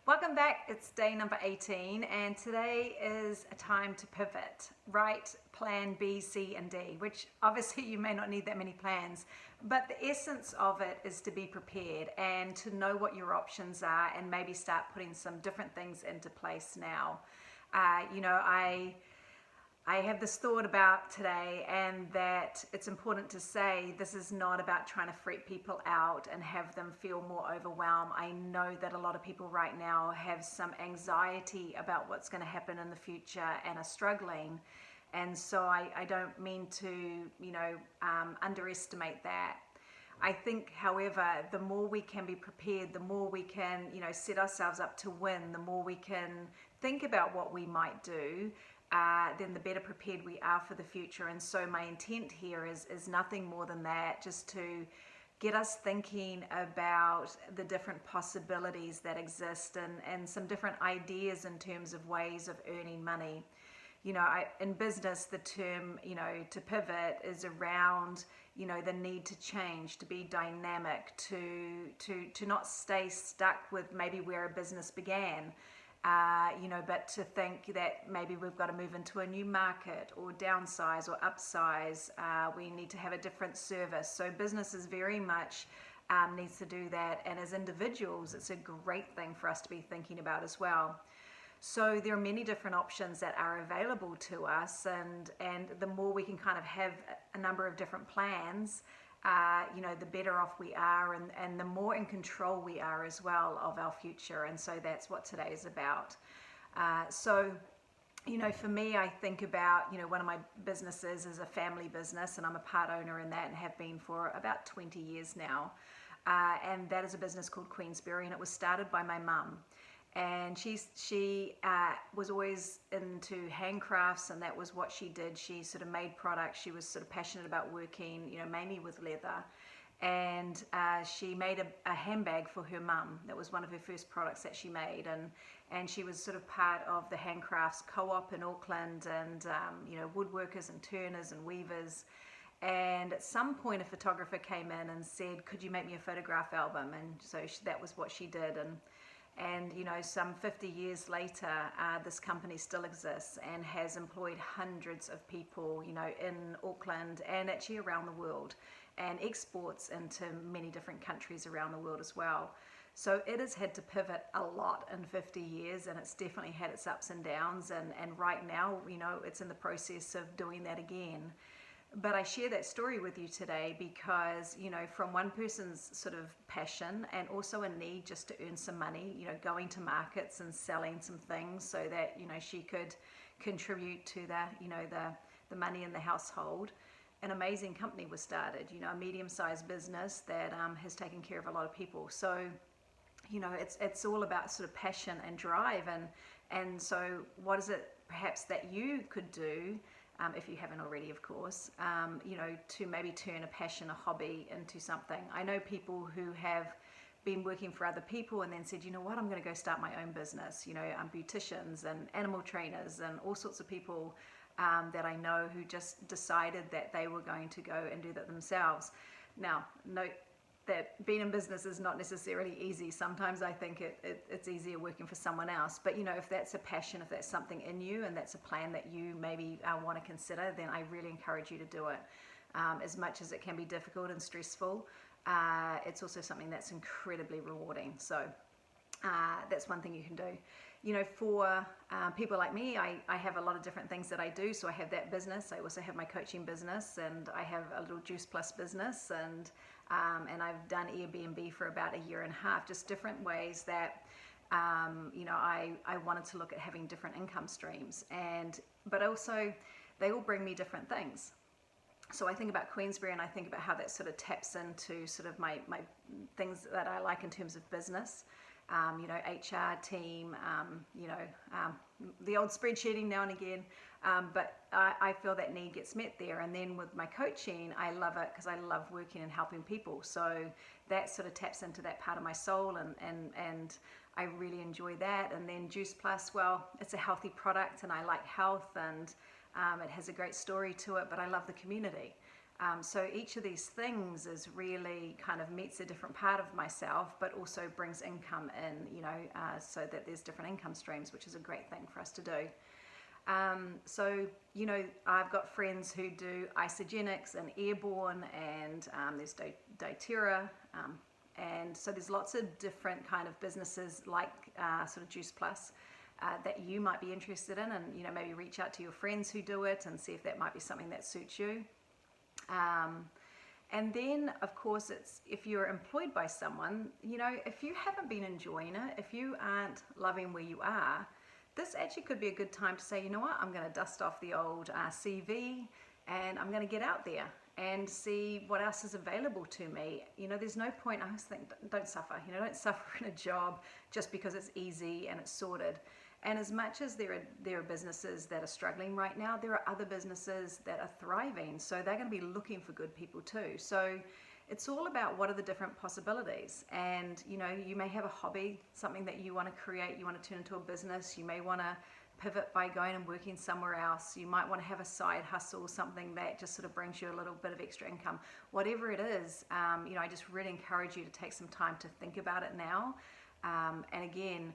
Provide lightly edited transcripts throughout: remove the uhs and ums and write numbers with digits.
Welcome back. It's day number 18 and today is a time to pivot. Write plan B, C and D, which obviously you may not need that many plans, but the essence of it is to be prepared and to know what your options are and maybe start putting some different things into place now. I have this thought about today, and that it's important to say this is not about trying to freak people out and have them feel more overwhelmed. I know that a lot of people right now have some anxiety about what's going to happen in the future and are struggling. And so I don't mean to, underestimate that. I think, however, the more we can be prepared, the more we can, set ourselves up to win, the more we can think about what we might do, then the better prepared we are for the future. And so my intent here is nothing more than that, just to get us thinking about the different possibilities that exist and some different ideas in terms of ways of earning money. In business, the term, to pivot is around, the need to change, to be dynamic, to not stay stuck with maybe where a business began. But to think that maybe we've got to move into a new market or downsize or upsize. We need to have a different service. So business is very much needs to do that. And as individuals, it's a great thing for us to be thinking about as well. So there are many different options that are available to us. And the more we can kind of have a number of different plans, the better off we are, and the more in control we are as well of our future. And so that's what today is about. For me, I think about, one of my businesses is a family business, and I'm a part owner in that and have been for about 20 years now. And that is a business called Queensberry, and it was started by my mum. And she was always into handcrafts, and that was what she did. She sort of made products. She was sort of passionate about working, mainly with leather. And she made a handbag for her mum. That was one of her first products that she made. And she was sort of part of the handcrafts co-op in Auckland, and woodworkers and turners and weavers. And at some point, a photographer came in and said, "Could you make me a photograph album?" And so that was what she did. And some 50 years later, this company still exists and has employed hundreds of people, in Auckland and actually around the world, and exports into many different countries around the world as well. So it has had to pivot a lot in 50 years, and it's definitely had its ups and downs. And right now, it's in the process of doing that again. But I share that story with you today because, from one person's sort of passion and also a need just to earn some money, going to markets and selling some things so that, she could contribute to the money in the household, an amazing company was started, a medium-sized business that has taken care of a lot of people. So, it's all about sort of passion and drive. And so what is it perhaps that you could do, if you haven't already, of course, to maybe turn a passion, a hobby into something. I know people who have been working for other people and then said, I'm going to go start my own business. Beauticians and animal trainers and all sorts of people that I know who just decided that they were going to go and do that themselves. Now, note that being in business is not necessarily easy. Sometimes I think it's easier working for someone else. But if that's a passion, if that's something in you and that's a plan that you maybe want to consider, then I really encourage you to do it. As much as it can be difficult and stressful, it's also something that's incredibly rewarding. So that's one thing you can do. For people like me, I have a lot of different things that I do. So I have that business. I also have my coaching business, and I have a little Juice Plus business, and I've done Airbnb for about a year and a half, just different ways that, I wanted to look at having different income streams, but also they all bring me different things. So I think about Queensberry, and I think about how that sort of taps into sort of my things that I like in terms of business. HR team, the old spreadsheeting now and again, but I feel that need gets met there. And then with my coaching, I love it because I love working and helping people. So that sort of taps into that part of my soul, and I really enjoy that. And then Juice Plus, well, it's a healthy product, and I like health, and it has a great story to it, but I love the community. So each of these things is really kind of meets a different part of myself, but also brings income in, so that there's different income streams, which is a great thing for us to do. So, I've got friends who do isogenics and airborne, and there's doTERRA, and so there's lots of different kind of businesses like sort of Juice Plus that you might be interested in, and maybe reach out to your friends who do it and see if that might be something that suits you. And then, of course, it's if you're employed by someone, if you haven't been enjoying it, if you aren't loving where you are, this actually could be a good time to say, you know what, I'm going to dust off the old CV and I'm going to get out there and see what else is available to me. There's no point, I always think, don't suffer. Don't suffer in a job just because it's easy and it's sorted. And as much as there are businesses that are struggling right now, there are other businesses that are thriving. So they're going to be looking for good people too. So it's all about what are the different possibilities. And you may have a hobby, something that you want to create, you want to turn into a business. You may want to pivot by going and working somewhere else. You might want to have a side hustle, something that just sort of brings you a little bit of extra income. Whatever it is, I just really encourage you to take some time to think about it now. And again,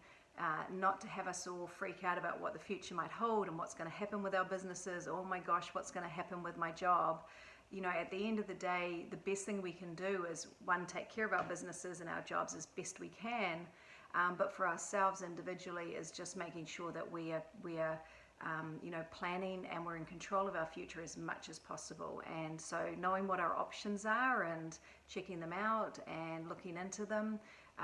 not to have us all freak out about what the future might hold and what's going to happen with our businesses. Oh my gosh, what's going to happen with my job? At the end of the day, the best thing we can do is, one, take care of our businesses and our jobs as best we can, but for ourselves individually is just making sure that we are planning and we're in control of our future as much as possible. And so knowing what our options are and checking them out and looking into them,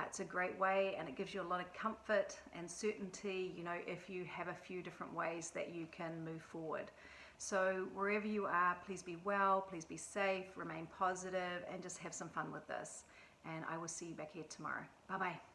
it's a great way, and it gives you a lot of comfort and certainty, if you have a few different ways that you can move forward. So wherever you are, please be well, please be safe, remain positive, and just have some fun with this. And I will see you back here tomorrow. Bye-bye.